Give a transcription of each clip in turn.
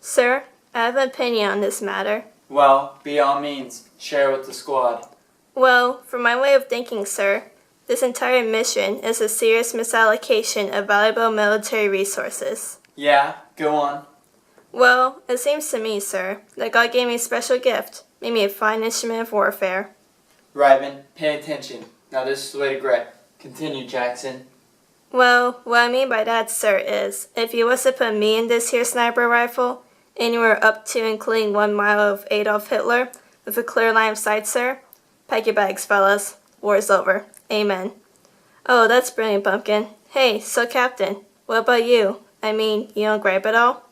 Sir, I have an opinion on this matter. Well, by all means, share with the squad. Well, from my way of thinking, sir, this entire mission is a serious misallocation of valuable military resources. Yeah, go on. Well, it seems to me, sir, that God gave me a special gift, made me a fine instrument of warfare. Ryben, pay attention. Now this is the way to Gret. Continue, Jackson. Well, what I mean by that, sir, is if you was to put me in this here sniper rifle, anywhere up to including 1 mile of Adolf Hitler, with a clear line of sight, sir, pack your bags, fellas. War's over. Amen. Oh, that's brilliant, Pumpkin. Hey, so Captain, what about you? I mean, you don't gripe at all?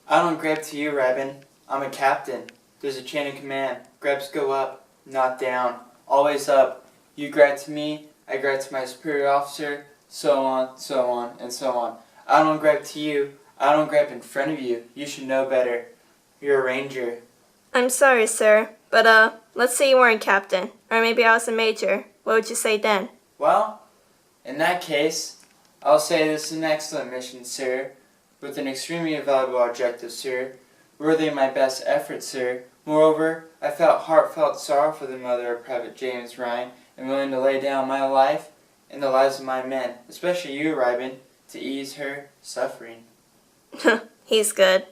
I don't grab to you, Ryben. I'm a captain. There's a chain of command. Grabs go up, not down. Always up. You grab to me, I grab to my superior officer, so on, so on, and so on. I don't grab to you. I don't grab in front of you. You should know better. You're a ranger. I'm sorry, sir, but let's say you weren't captain, or maybe I was a major. What would you say then? Well, in that case, I'll say this is an excellent mission, sir, with an extremely valuable objective, sir, worthy of my best efforts, sir. Moreover, I felt heartfelt sorrow for the mother of Private James Ryan, and willing to lay down my life and the lives of my men, especially you, Ryben, to ease her suffering. He's good.